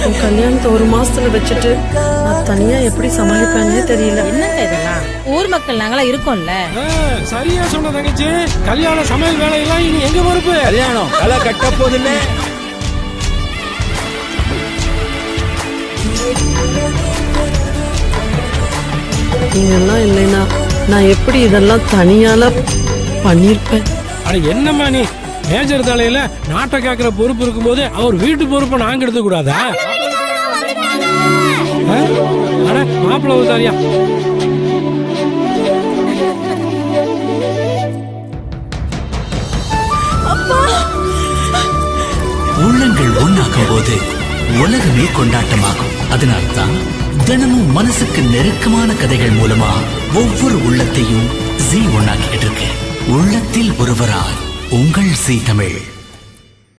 என் கல்யாணத்தை 1 மாசத்துல வச்சுட்டு நான் தனியா எப்படி சமாளிப்பேனே தெரியல. என்னங்க இதெல்லாம்? ஊர் மக்கள் நாங்களாம் இருக்கோம்ல. சரியா சொன்ன தங்கச்சி. கல்யாண சமையல் வேலையெல்லாம் இனி எங்க பொறுப்பு? கல்யாணம் களை கட்ட போதுன்னு நீங்க எல்லாம் இல்லைன்னா நான் எப்படி இதெல்லாம் தனியால பண்ணிருப்பேன். அட என்னம்மா நீ மேஜர் தலையில நாட்டை காக்குற பொறுப்பு இருக்கும்போது அவர் வீட்டு பொறுப்பை நாங்க எடுத்து கூடாதா? அட மாப்பிள்ள உதாரியா. உள்ளங்கள் ஒன்னாகும் போது உலகமே கொண்டாட்டமாகும். அதனால்தான் தினமும் மனசுக்கு நெருக்கமான கதைகள் மூலமா ஒவ்வொரு உள்ளத்தையும் ஜீ ஒன்னாக்கிட்டு இருக்கு. உள்ளத்தில் ஒருவராய் உங்கள் ஜீ தமிழ்.